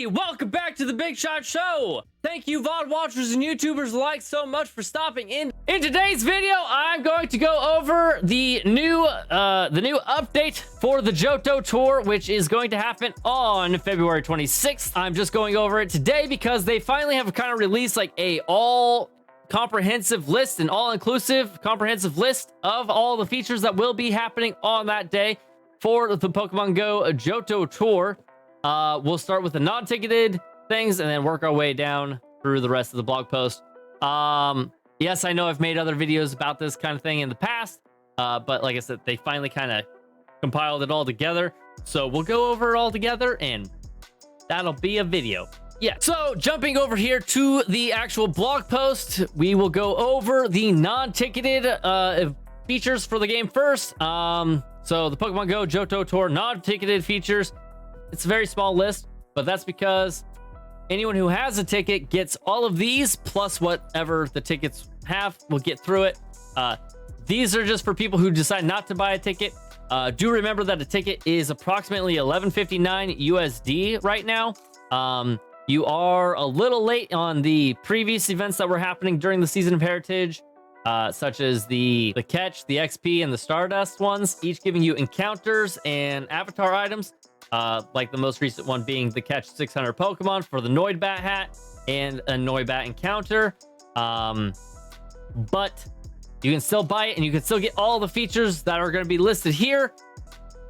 everybody, welcome back to the Big Shot Show. Thank you VOD watchers and YouTubers alike so much for stopping in. In today's video, I'm going to go over the new update for the Johto tour, which is going to happen on February 26th. I'm just going over it today because they finally have kind of released like a all-comprehensive list, an all-inclusive comprehensive list of all the features that will be happening on that day for the Pokemon Go Johto tour. We'll start with the non-ticketed things and then work our way down through the rest of the blog post. Yes, I know I've made other videos about this kind of thing in the past, but like I said, they finally kind of compiled it all together. So we'll go over it all together and that'll be a video. Yeah, so jumping over here to the actual blog post, we will go over the non-ticketed features for the game first. So the Pokemon Go Johto Tour non-ticketed features. It's a very small list, but that's because anyone who has a ticket gets all of these plus whatever the tickets have. We'll get through it. These are just for people who decide not to buy a ticket. Do remember that a ticket is approximately $11.59 USD right now. You are a little late on the previous events that were happening during the Season of Heritage, such as the Catch, the XP, and the Stardust ones, each giving you encounters and avatar items. Like the most recent one being the Catch 600 Pokemon for the Noibat hat and a Noibat encounter. But you can still buy it and you can still get all the features that are going to be listed here.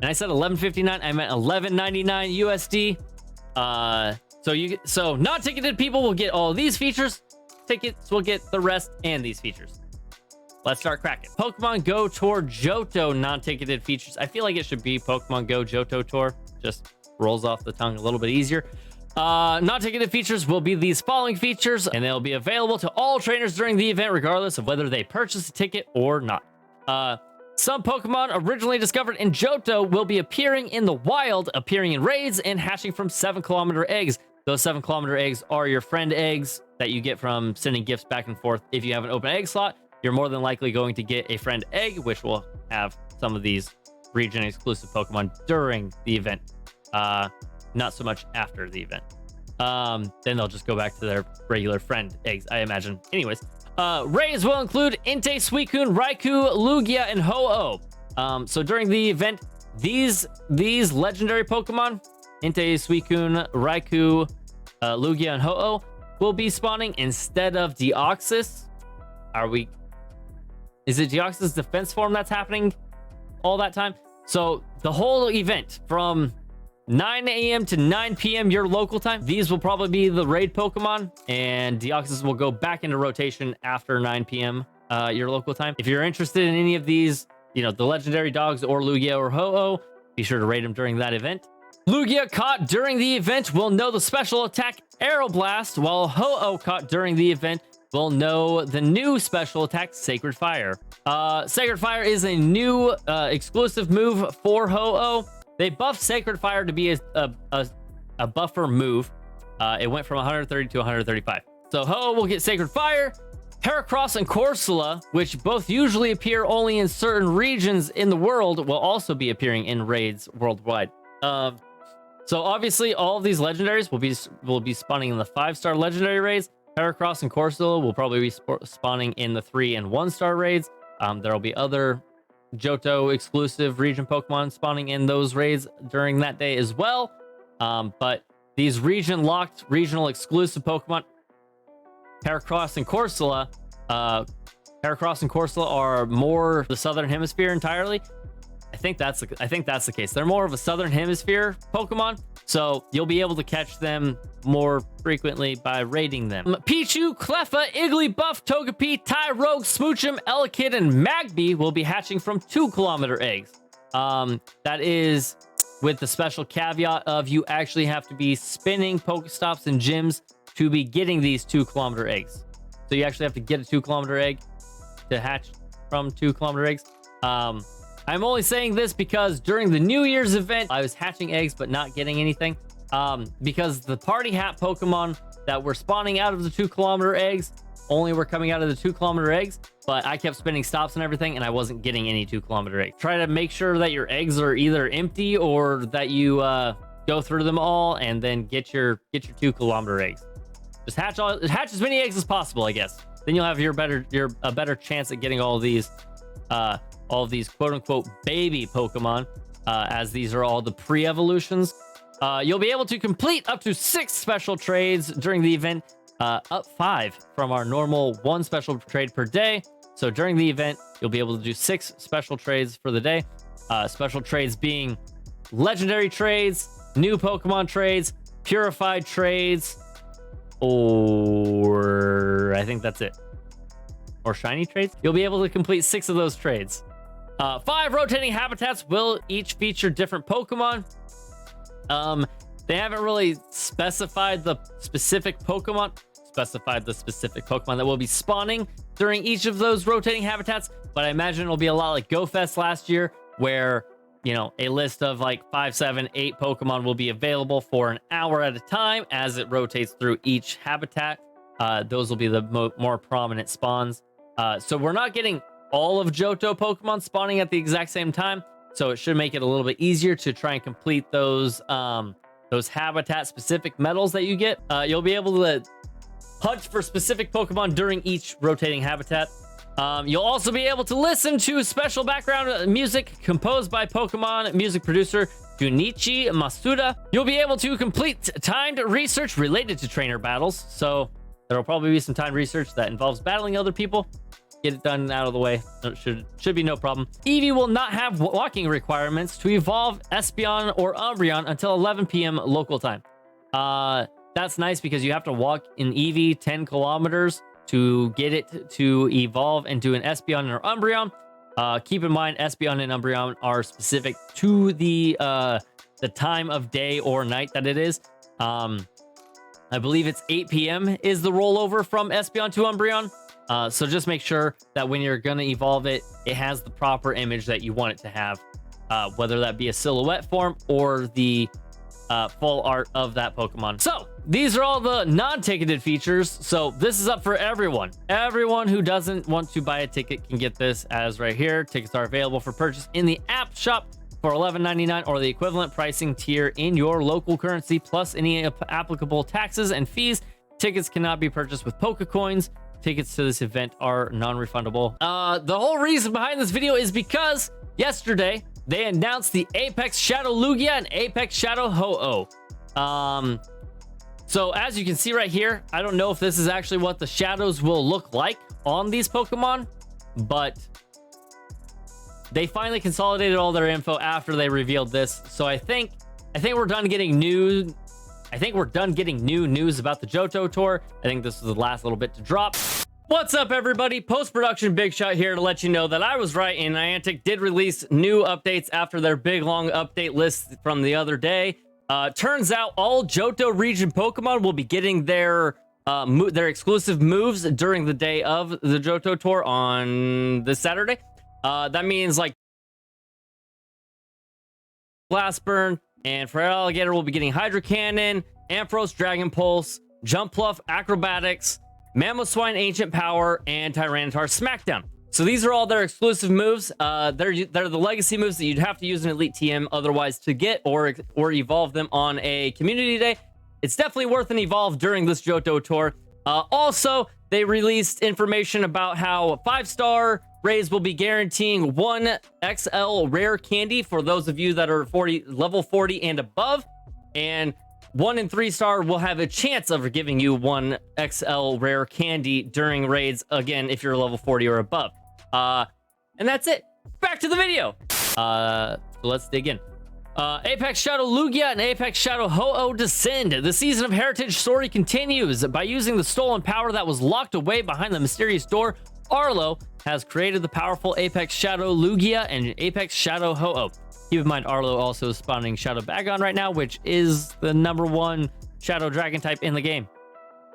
And I said $11.59, I meant $11.99 USD. So non-ticketed people will get all these features. Tickets will get the rest and these features. Let's start cracking. Pokemon Go Tour Johto non-ticketed features. I feel like it should be Pokemon Go Johto Tour. Just rolls off the tongue a little bit easier. Non-ticketed features will be these following features, and they'll be available to all trainers during the event, regardless of whether they purchase a ticket or not. Some Pokemon originally discovered in Johto will be appearing in the wild, appearing in raids, and hatching from 7-kilometer eggs. Those 7-kilometer eggs are your friend eggs that you get from sending gifts back and forth. If you have an open egg slot, you're more than likely going to get a friend egg, which will have some of these region exclusive Pokemon during the event, not so much after the event. Then they'll just go back to their regular friend eggs, I imagine. Anyways, raids will include Entei, Suicune, Raikou, Lugia, and Ho-Oh. So during the event, these legendary Pokemon, Entei, Suicune, Raikou, Lugia, and Ho-Oh, will be spawning instead of Deoxys. Is it Deoxys defense form that's happening all that time? So the whole event from 9 a.m. to 9 p.m. your local time, these will probably be the raid Pokemon, and Deoxys will go back into rotation after 9 p.m. Your local time. If you're interested in any of these, you know, the legendary dogs or Lugia or Ho-Oh, be sure to raid them during that event. Lugia caught during the event will know the special attack Aeroblast, while Ho-Oh caught during the event will know the new special attack, Sacred Fire. Sacred Fire is a new exclusive move for Ho-Oh. They buffed Sacred Fire to be a buffer move. It went from 130 to 135. So Ho-Oh will get Sacred Fire. Heracross and Corsola, which both usually appear only in certain regions in the world, will also be appearing in raids worldwide. So obviously all of these legendaries will be spawning in the 5-star legendary raids. Heracross and Corsola will probably be spawning in the 3- and 1-star raids. There will be other Johto exclusive region Pokemon spawning in those raids during that day as well. But these region locked, regional exclusive Pokemon, Heracross and Corsola, are more the Southern Hemisphere entirely. I think that's the case. They're more of a Southern Hemisphere Pokemon, so you'll be able to catch them more frequently by raiding them. Pichu, Cleffa, Igglybuff, Togepi, Tyrogue, Smoochum, Elekid, and Magby will be hatching from 2-kilometer eggs. That is with the special caveat of you actually have to be spinning Pokestops and gyms to be getting these 2-kilometer eggs. So you actually have to get a 2-kilometer egg to hatch from 2-kilometer eggs. I'm only saying this because during the New Year's event, I was hatching eggs but not getting anything. Because the party hat Pokemon that were spawning out of the 2-kilometer eggs only were coming out of the 2-kilometer eggs, but I kept spinning stops and everything, and I wasn't getting any 2-kilometer eggs. Try to make sure that your eggs are either empty or that you go through them all and then get your 2-kilometer eggs. Just hatch as many eggs as possible, I guess. Then you'll have a better chance at getting all of these quote unquote baby Pokemon, as these are all the pre-evolutions. You'll be able to complete up to 6 special trades during the event, up 5 from our normal 1 special trade per day. So during the event, you'll be able to do 6 special trades for the day. Special trades being legendary trades, new Pokemon trades, purified trades, or I think that's it. Or shiny trades. You'll be able to complete 6 of those trades. 5 rotating habitats will each feature different Pokemon. They haven't really specified the specific Pokemon that will be spawning during each of those rotating habitats, but I imagine it'll be a lot like Go Fest last year, where, you know, a list of like 5, 7, 8 Pokemon will be available for an hour at a time as it rotates through each habitat. Those will be the more prominent spawns. So we're not getting all of Johto Pokemon spawning at the exact same time, so it should make it a little bit easier to try and complete those habitat specific medals that you get. You'll be able to hunt for specific Pokemon during each rotating habitat. You'll also be able to listen to special background music composed by Pokemon music producer Junichi Masuda. You'll be able to complete timed research related to trainer battles. So there'll probably be some timed research that involves battling other people. Get it done out of the way. It should be no problem. Eevee will not have walking requirements to evolve Espeon or Umbreon until 11 p.m. local time. That's nice because you have to walk in Eevee 10 kilometers to get it to evolve into an Espeon or Umbreon. Keep in mind, Espeon and Umbreon are specific to the time of day or night that it is. I believe it's 8 p.m. is the rollover from Espeon to Umbreon. So just make sure that when you're going to evolve it, it has the proper image that you want it to have, whether that be a silhouette form or the full art of that Pokemon. So these are all the non-ticketed features. So this is up for everyone. Everyone who doesn't want to buy a ticket can get this, as right here. Tickets are available for purchase in the app shop for $11.99 or the equivalent pricing tier in your local currency, plus any applicable taxes and fees. Tickets cannot be purchased with Pokecoins. Tickets to this event are non-refundable. The whole reason behind this video is because yesterday they announced the Apex Shadow Lugia and Apex Shadow Ho-Oh. So as you can see right here, I don't know if this is actually what the shadows will look like on these Pokemon, but they finally consolidated all their info after they revealed this. So I think we're done getting new. I think we're done getting new news about the Johto tour. I think this is the last little bit to drop. What's up, everybody? Post-production Big Shot here to let you know that I was right, and Niantic did release new updates after their big, long update list from the other day. Turns out all Johto region Pokemon will be getting their exclusive moves during the day of the Johto tour on this Saturday. That means, like, Blast Burn and Feraligatr will be getting Hydro Cannon, Ampharos, Dragon Pulse, Jump Pluff, Acrobatics, Mamoswine, Ancient Power, and Tyranitar Smackdown. So these are all their exclusive moves. They're the legacy moves that you'd have to use an Elite TM otherwise to get or evolve them on a community day. It's definitely worth an evolve during this Johto tour. Also, they released information about how 5-star raids will be guaranteeing 1 XL rare candy for those of you that are level 40 and above, and 1 and 3-star will have a chance of giving you 1 XL rare candy during raids, again, if you're level 40 or above. And that's it. Back to the video. So let's dig in. Apex Shadow Lugia and Apex Shadow Ho-Oh descend. The season of Heritage story continues. By using the stolen power that was locked away behind the mysterious door, Arlo has created the powerful Apex Shadow Lugia and Apex Shadow Ho-Oh. Keep in mind, Arlo also is spawning Shadow Bagon right now, which is the #1 Shadow Dragon type in the game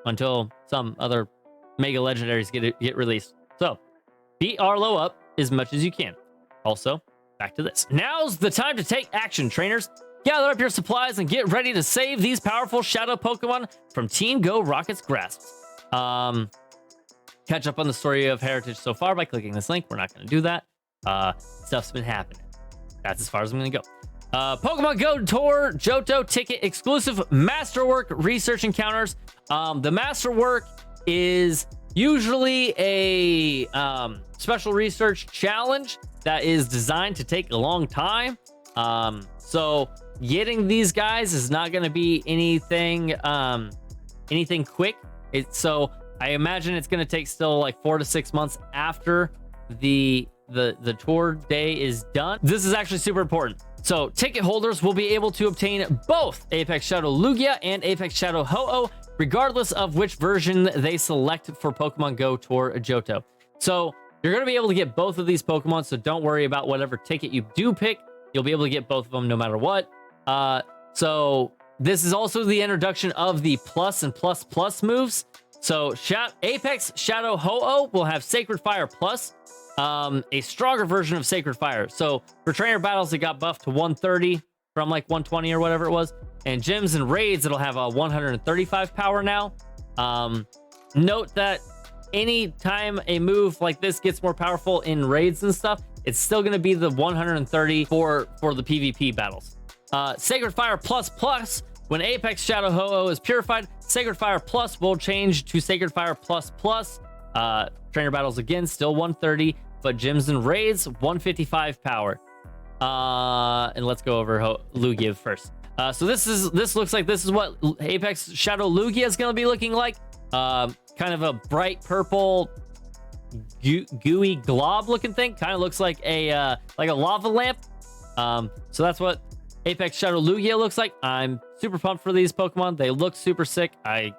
until some other Mega Legendaries get released. So, beat Arlo up as much as you can. Also, back to this. Now's the time to take action, trainers. Gather up your supplies and get ready to save these powerful Shadow Pokemon from Team Go Rocket's grasp. Catch up on the story of Heritage so far by clicking this link. We're not going to do that. Stuff's been happening. That's as far as I'm going to go. Pokemon Go Tour Johto ticket exclusive Masterwork research encounters. The Masterwork is usually a special research challenge that is designed to take a long time. So getting these guys is not going to be anything quick. So I imagine it's going to take still like 4 to 6 months after the tour day is done. This is actually super important. So ticket holders will be able to obtain both Apex Shadow Lugia and Apex Shadow Ho-Oh, regardless of which version they select for Pokemon Go Tour Johto. So you're going to be able to get both of these Pokemon, so don't worry about whatever ticket you do pick. You'll be able to get both of them no matter what. So this is also the introduction of the plus and plus plus moves. So Apex Shadow Ho-Oh will have Sacred Fire Plus, a stronger version of Sacred Fire. So for trainer battles, it got buffed to 130 from like 120 or whatever it was. And gyms and raids, it'll have a 135 power now. Note that any time a move like this gets more powerful in raids and stuff, it's still going to be the 130 for the PvP battles. Sacred Fire Plus Plus, when Apex Shadow Ho-Oh is purified, Sacred Fire Plus will change to Sacred Fire Plus Plus. Trainer battles again, still 130, but gyms and raids, 155 power. And let's go over Lugia first. So this looks like this is what Apex Shadow Lugia is going to be looking like. Kind of a bright purple, gooey glob looking thing. Kind of looks like a lava lamp. So that's what Apex Shadow Lugia looks like. I'm super pumped for these Pokemon. They look super sick. I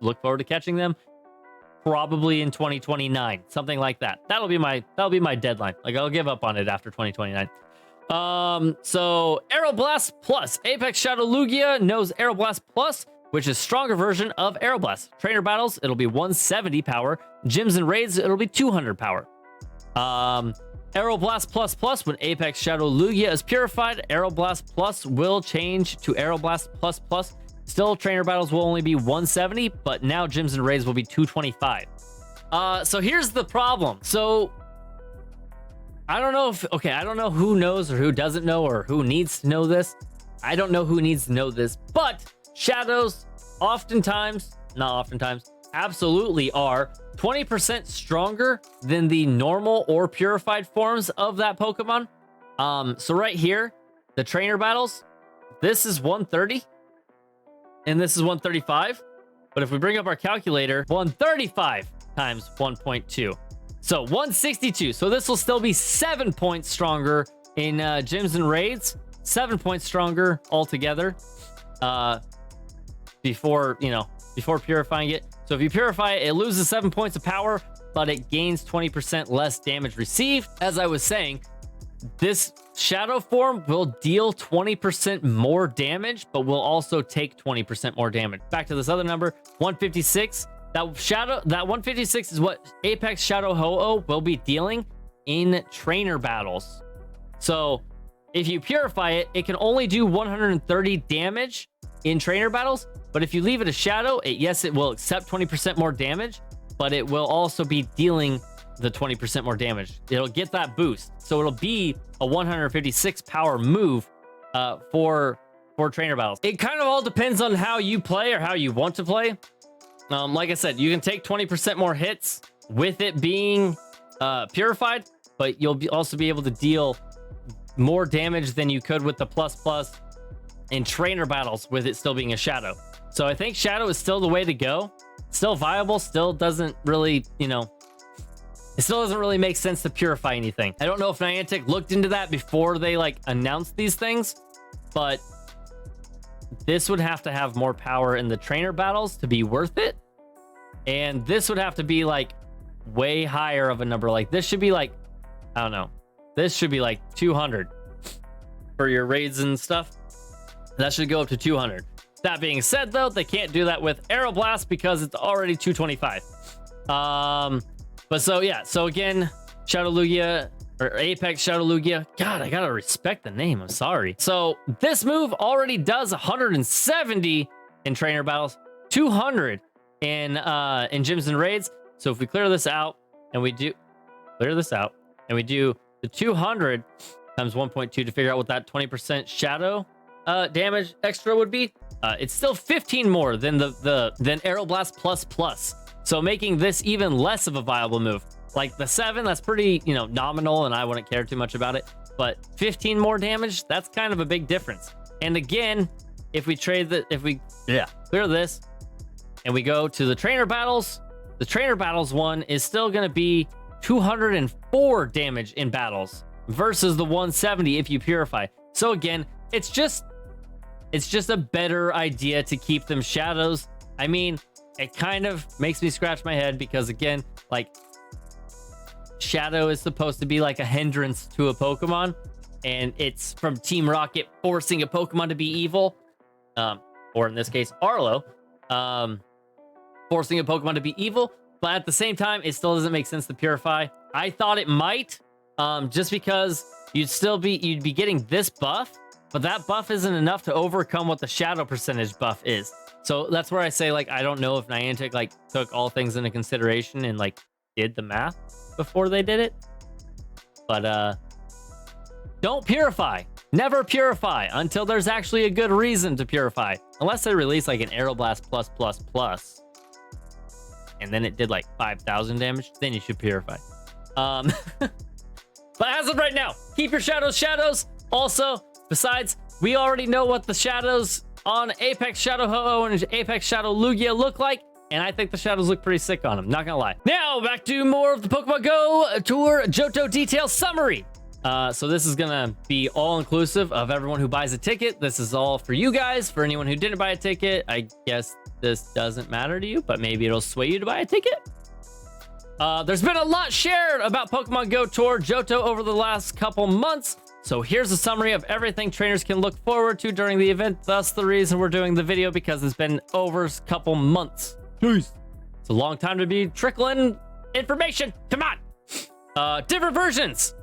look forward to catching them probably in 2029, something like that. That'll be my deadline. Like, I'll give up on it after 2029. So Aeroblast Plus. Apex Shadow Lugia knows Aeroblast Plus, which is stronger version of Aeroblast. Trainer battles, it'll be 170 power. Gyms and raids, it'll be 200 power. Aeroblast Plus Plus, when Apex Shadow Lugia is purified, Aeroblast Plus will change to Aeroblast Plus Plus. Still, trainer battles will only be 170, but now gyms and raids will be 225. So here's the problem. So I don't know I don't know who knows or who doesn't know or who needs to know this. I don't know who needs to know this, but shadows absolutely are 20% stronger than the normal or purified forms of that Pokemon. So right here, the trainer battles, this is 130 and this is 135. But if we bring up our calculator, 135 times 1.2. So 162. So this will still be 7 points stronger in gyms and raids. 7 points stronger altogether before purifying it. So if you purify it, it loses 7 points of power, but it gains 20% less damage received. As I was saying, this shadow form will deal 20% more damage, but will also take 20% more damage. Back to this other number, 156. That 156 is what Apex Shadow Ho-Oh will be dealing in trainer battles. So if you purify it, it can only do 130 damage in trainer battles. But if you leave it a shadow, it will accept 20% more damage, but it will also be dealing the 20% more damage. It'll get that boost. So it'll be a 156 power move for trainer battles. It kind of all depends on how you play or how you want to play. Like I said, you can take 20% more hits with it being purified, but you'll also be able to deal more damage than you could with the plus plus in trainer battles with it still being a shadow. So I think shadow is still the way to go. Still viable, still doesn't really, it still doesn't really make sense to purify anything. I don't know if Niantic looked into that before they announced these things, but this would have to have more power in the trainer battles to be worth it. And this would have to be way higher of a number. This should be I don't know. This should be 200 for your raids and stuff. That should go up to 200. That being said, though, they can't do that with Aeroblast because it's already 225. But so again, Shadow Lugia or Apex Shadow Lugia. God, I gotta respect the name. I'm sorry. So this move already does 170 in trainer battles, 200 in gyms and raids. So if we clear this out and we do the 200, times 1.2 to figure out what that 20% shadow damage extra would be. It's still 15 more than than Aeroblast plus plus. So making this even less of a viable move. Like the 7, that's pretty, you know, nominal, and I wouldn't care too much about it. But 15 more damage, that's kind of a big difference. And again, if we clear this and we go to the trainer battles, the trainer battles one is still going to be 204 damage in battles versus the 170 if you purify. So again, it's just a better idea to keep them shadows. I mean, it kind of makes me scratch my head because again, like, shadow is supposed to be like a hindrance to a Pokemon, and it's from Team Rocket forcing a Pokemon to be evil, or in this case Arlo, forcing a Pokemon to be evil. But at the same time, it still doesn't make sense to purify. I thought it might, just because you'd be getting this buff, but that buff isn't enough to overcome what the shadow percentage buff is. So that's where I say, like, I don't know if Niantic like took all things into consideration and like did the math before they did it. But don't purify. Never purify until there's actually a good reason to purify. Unless they release like an Aeroblast plus plus plus, and then it did like 5,000 damage, then you should purify. But as of right now, keep your shadows. Also, besides, we already know what the shadows on Apex Shadow Ho-Oh and Apex Shadow Lugia look like, and I think the shadows look pretty sick on them, not gonna lie. Now, back to more of the Pokemon Go Tour Johto detail summary. So this is gonna be all-inclusive of everyone who buys a ticket. This is all for you guys. For anyone who didn't buy a ticket, I guess this doesn't matter to you, but maybe it'll sway you to buy a ticket. There's been a lot shared about Pokemon Go Tour Johto over the last couple months. So here's a summary of everything trainers can look forward to during the event. Thus the reason we're doing the video, because it's been over a couple months. Jeez. It's a long time to be trickling information. Come on. Different versions.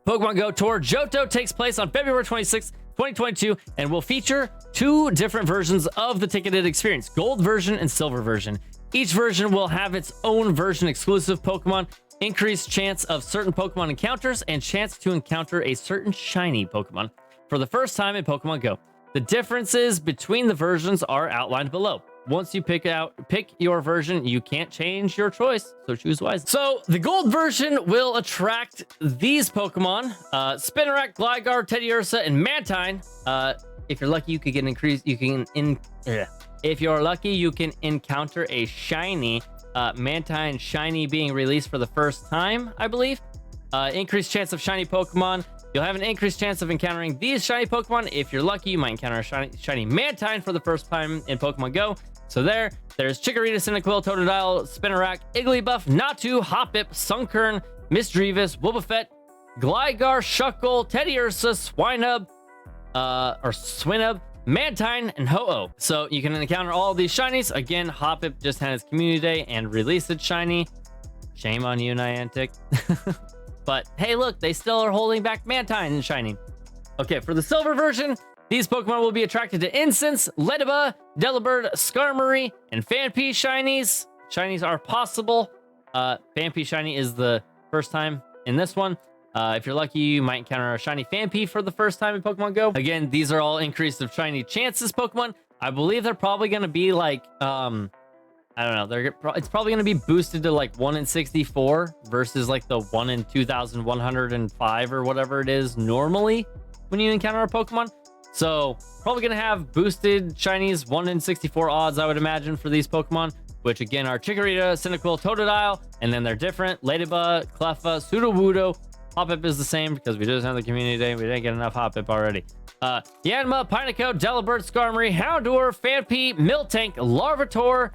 Pokemon Go Tour Johto takes place on February 26th, 2022, and will feature 2 different versions of the ticketed experience, gold version and silver version. Each version will have its own version exclusive Pokemon, increased chance of certain Pokemon encounters, and chance to encounter a certain shiny Pokemon for the first time in Pokemon Go. The differences between the versions are outlined below. Once you pick your version, you can't change your choice, so choose wisely. So the gold version will attract these Pokemon: Spinarak, Gligar, Teddiursa, and Mantine. If you're lucky, you could get if you're lucky, you can encounter a shiny. Mantine shiny being released for the first time, I believe. Increased chance of shiny Pokemon. You'll have an increased chance of encountering these shiny Pokemon. If you're lucky, you might encounter a shiny Mantine for the first time in Pokemon Go. So there's Chikorita, Cyndaquil, Totodile, Spinarak, Igglybuff, Natu, Hoppip, Sunkern, Misdreavus, Wobbuffet, Gligar, Shuckle, Teddiursa, Swinub, Mantine, and Ho-Oh. So you can encounter all these shinies. Again, Hoppip just had its community day and released its shiny. Shame on you, Niantic. But hey, look, they still are holding back Mantine and shiny. Okay, for the silver version, these Pokemon will be attracted to Incense, Ledaba, Delibird, Skarmory, and Phanpy shinies. Shinies are possible. Phanpy shiny is the first time in this one. If you're lucky, you might encounter a shiny Phanpy for the first time in Pokemon Go. Again, these are all increased of shiny chances Pokemon. I believe they're probably going to be like, I don't know. It's probably going to be boosted to like 1 in 64 versus like the 1 in 2,105 or whatever it is normally when you encounter a Pokemon. So probably going to have boosted shinies 1 in 64 odds, I would imagine, for these Pokemon, which again are Chikorita, Cyndaquil, Totodile, and then they're different: Ladybug, Cleffa, Sudowoodo. Hoppip is the same because we just had the community day. We didn't get enough Hoppip already. Yanma, Pineco, Delibird, Skarmory, Houndour, Phanpy, Miltank, Larvitar,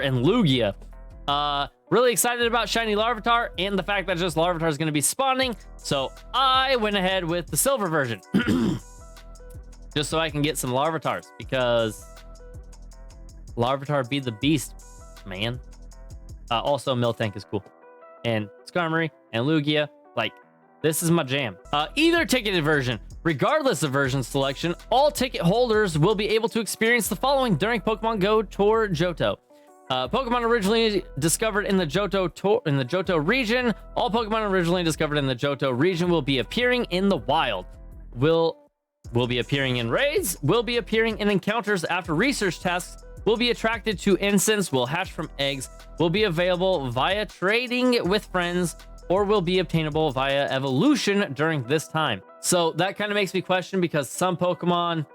and Lugia. Really excited about shiny Larvitar and the fact that just Larvitar is going to be spawning. So I went ahead with the silver version just so I can get some Larvitars, because Larvitar be the beast, man. Also, Miltank is cool, and Skarmory and Lugia, like, this is my jam. Either ticketed version, regardless of version selection, all ticket holders will be able to experience the following during Pokemon Go Tour Johto. Pokemon originally discovered in the Johto region. All Pokemon originally discovered in the Johto region will be appearing in the wild. Will be appearing in raids. Will be appearing in encounters after research tasks. Will be attracted to incense. Will hatch from eggs. Will be available via trading with friends, or will be obtainable via evolution during this time. So that kind of makes me question, because some Pokemon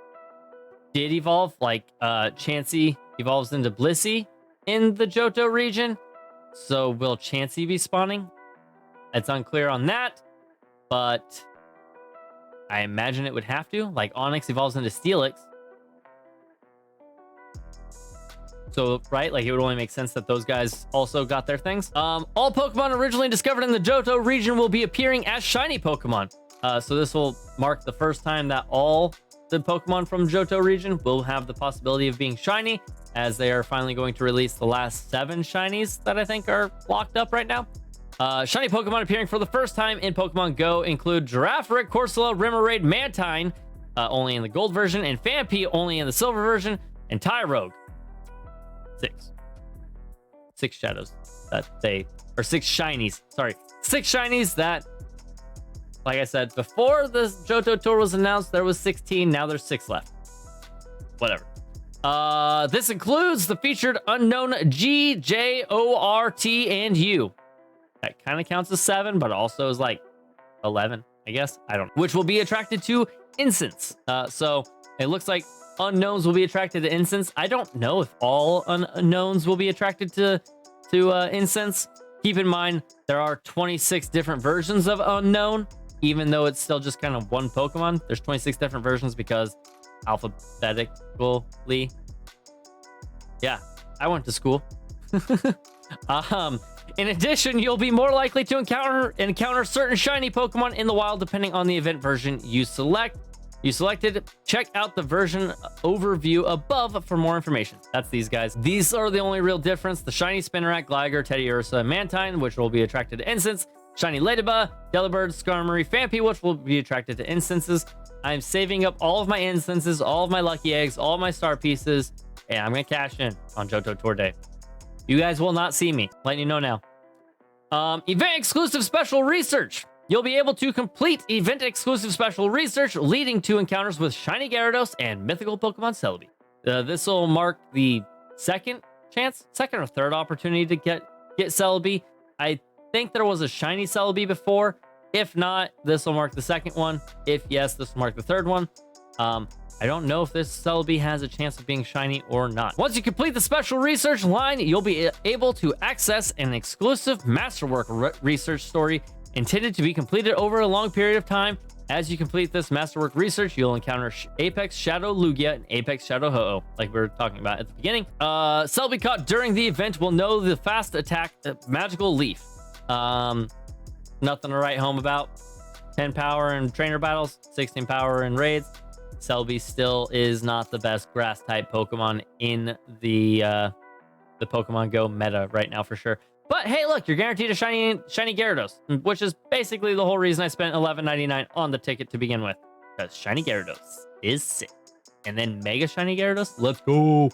did evolve, like Chansey evolves into Blissey in the Johto region. So will Chansey be spawning? It's unclear on that, but I imagine it would have to. Like Onix evolves into Steelix. So, right, like it would only make sense that those guys also got their things. All Pokemon originally discovered in the Johto region will be appearing as shiny Pokemon. So this will mark the first time that all the Pokemon from Johto region will have the possibility of being shiny, as they are finally going to release the last 7 shinies that I think are locked up right now. Shiny Pokemon appearing for the first time in Pokemon Go include Girafarig, Corsola, Remoraid, Mantine, only in the gold version, and Phanpy only in the silver version, and Tyrogue. 6 shadows that they, or 6 shinies, sorry, 6 shinies that, like I said, before the Johto tour was announced, there was 16, now there's 6 left. Whatever. This includes the featured unknown G, J, O, R, T, and U. That kind of counts as 7, but also is like 11, I guess. I don't know. Which will be attracted to incense. So it looks like unknowns will be attracted to incense. I don't know if all unknowns will be attracted to incense. Keep in mind, there are 26 different versions of unknown, even though it's still just kind of one Pokemon. There's 26 different versions because alphabetically. Yeah, I went to school. In addition, you'll be more likely to encounter certain shiny Pokemon in the wild depending on the event version you selected. Check out the version overview above for more information. That's these guys. These are the only real difference. The shiny Spinarak, Gligar, Teddiursa, Mantine, which will be attracted to incense. Shiny Ladybug, Delibird, Skarmory, Phanpy, which will be attracted to incenses. I'm saving up all of my incenses, all of my lucky eggs, all of my star pieces, and I'm going to cash in on Johto Tour Day. You guys will not see me. Letting you know now. Event exclusive special research. You'll be able to complete event exclusive special research leading to encounters with shiny Gyarados and mythical Pokemon Celebi. This will mark the second or third opportunity to get Celebi. I think there was a shiny Celebi before. If not, this will mark the second one. If yes, this will mark the third one. I don't know if this Celebi has a chance of being shiny or not. Once you complete the special research line, you'll be able to access an exclusive masterwork research story intended to be completed over a long period of time. As you complete this masterwork research, you'll encounter Apex Shadow Lugia and Apex Shadow Ho-Oh, like we were talking about at the beginning. Celebi caught during the event will know the fast attack Magical Leaf. Nothing to write home about. 10 power in trainer battles, 16 power in raids. Celebi still is not the best grass type Pokemon in the Pokemon Go meta right now for sure. But hey, look, you're guaranteed a shiny Gyarados, which is basically the whole reason I spent $11.99 on the ticket to begin with. Because shiny Gyarados is sick. And then Mega Shiny Gyarados, let's go.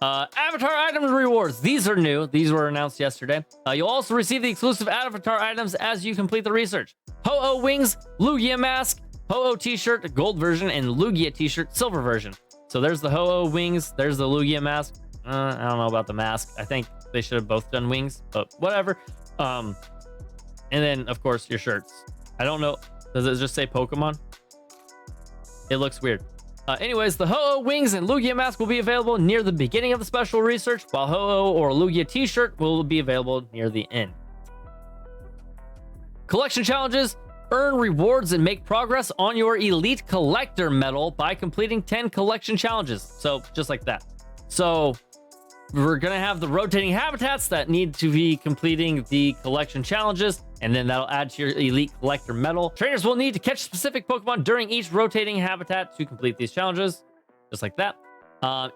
Avatar items rewards. These are new. These were announced yesterday. You'll also receive the exclusive avatar items as you complete the research. Ho-Oh wings, Lugia mask, Ho-Oh t-shirt, gold version, and Lugia t-shirt, silver version. So there's the Ho-Oh wings. There's the Lugia mask. I don't know about the mask. I think they should have both done wings, but whatever. And then, of course, your shirts. I don't know. Does it just say Pokemon? It looks weird. Anyways, the Ho-Oh wings and Lugia mask will be available near the beginning of the special research, while Ho-Oh or Lugia t-shirt will be available near the end. Collection challenges. Earn rewards and make progress on your Elite Collector medal by completing 10 collection challenges. So, just like that. So, we're going to have the rotating habitats that need to be completing the collection challenges, and then that'll add to your Elite Collector medal. Trainers will need to catch specific Pokemon during each rotating habitat to complete these challenges, just like that.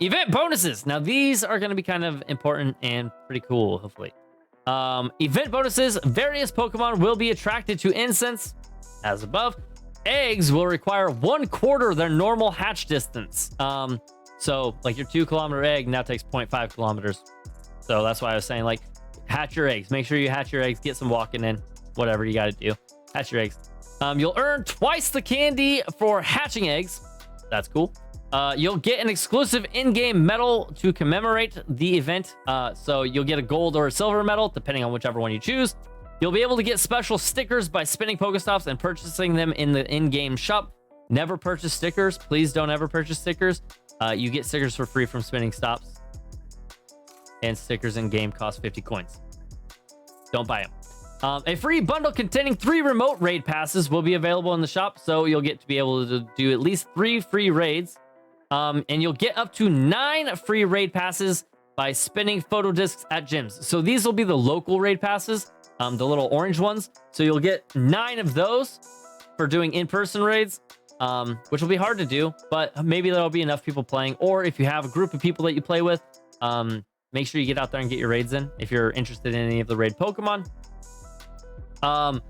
Event bonuses. Now, these are going to be kind of important and pretty cool, hopefully. Event bonuses. Various Pokemon will be attracted to incense, as above. Eggs will require 1/4 their normal hatch distance. So, like your 2 kilometer egg now takes 0.5 kilometers. So that's why I was saying, like, hatch your eggs. Make sure you hatch your eggs, get some walking in, whatever you got to do. Hatch your eggs. You'll earn twice the candy for hatching eggs. That's cool. You'll get an exclusive in-game medal to commemorate the event. So you'll get a gold or a silver medal, depending on whichever one you choose. You'll be able to get special stickers by spinning Pokestops and purchasing them in the in-game shop. Never purchase stickers. Please don't ever purchase stickers. You get stickers for free from spinning stops. And stickers in-game cost 50 coins. Don't buy them. A free bundle containing 3 remote raid passes will be available in the shop, so you'll get to be able to do at least 3 free raids. And you'll get up to 9 free raid passes by spinning photo discs at gyms. So these will be the local raid passes, the little orange ones. So you'll get 9 of those for doing in-person raids, which will be hard to do, but maybe there'll be enough people playing. Or if you have a group of people that you play with, make sure you get out there and get your raids in if you're interested in any of the raid Pokemon. Not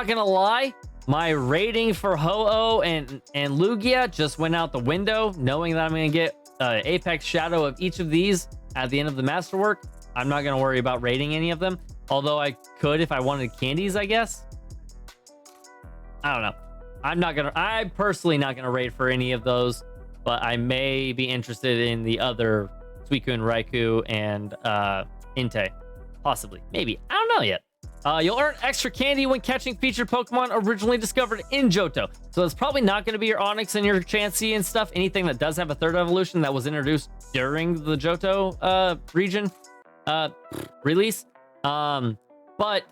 gonna lie, my rating for Ho-Oh and Lugia just went out the window, knowing that I'm gonna get Apex Shadow of each of these at the end of the masterwork. I'm not gonna worry about rating any of them, although I could if I wanted candies, I guess. I don't know. I'm personally not gonna raid for any of those, but I may be interested in the other Suicune, Raikou, and Entei. Possibly. Maybe. I don't know yet. You'll earn extra candy when catching featured Pokemon originally discovered in Johto. So it's probably not going to be your Onix and your Chansey and stuff. Anything that does have a 3rd evolution that was introduced during the Johto region release. But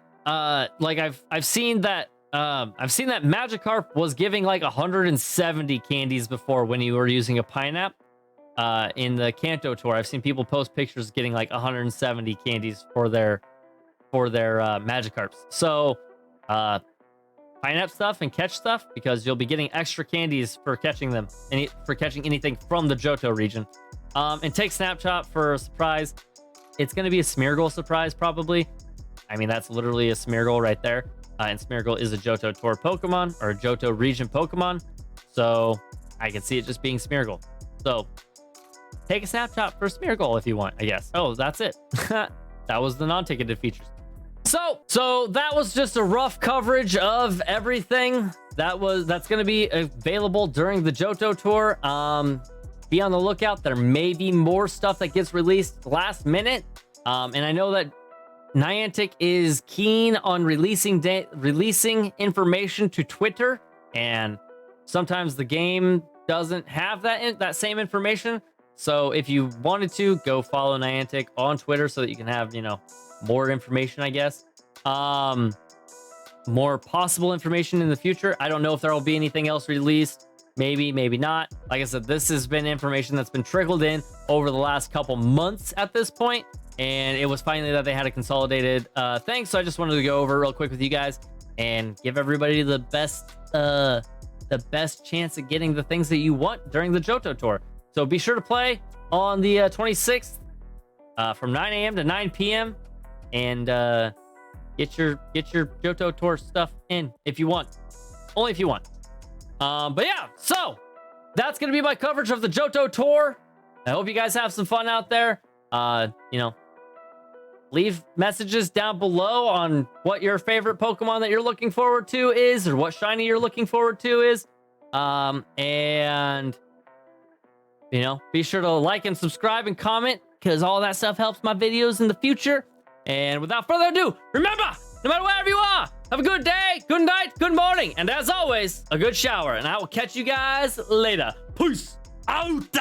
like I've seen that Magikarp was giving like 170 candies before when you were using a Pineapple. In the Kanto tour, I've seen people post pictures getting like 170 candies for their Magikarps. So, Pineapple stuff and catch stuff, because you'll be getting extra candies for catching them and for catching anything from the Johto region. And take Snapshot for a surprise. It's going to be a Smeargle surprise, probably. I mean, that's literally a Smeargle right there. And Smeargle is a Johto tour Pokemon, or a Johto region Pokemon. So, I can see it just being Smeargle. So, take a snapshot for Smeargle if you want, I guess. Oh, that's it. That was the non-ticketed features. So that was just a rough coverage of everything that's going to be available during the Johto tour. Be on the lookout. There may be more stuff that gets released last minute. And I know that Niantic is keen on releasing information to Twitter, and sometimes the game doesn't have that same information. So if you wanted to, go follow Niantic on Twitter so that you can have, more information, I guess. More possible information in the future. I don't know if there will be anything else released. Maybe, maybe not. Like I said, this has been information that's been trickled in over the last couple months at this point, and it was finally that they had a consolidated thing. So I just wanted to go over real quick with you guys and give everybody the best chance at getting the things that you want during the Johto tour. So be sure to play on the 26th from 9 a.m. to 9 p.m. and get your Johto tour stuff in if you want. Only if you want. But yeah, so that's going to be my coverage of the Johto tour. I hope you guys have some fun out there. Leave messages down below on what your favorite Pokemon that you're looking forward to is, or what shiny you're looking forward to is. And be sure to like and subscribe and comment, because all that stuff helps my videos in the future. And without further ado, remember, no matter wherever you are, have a good day, good night, good morning, and as always, a good shower. And I will catch you guys later. Peace out.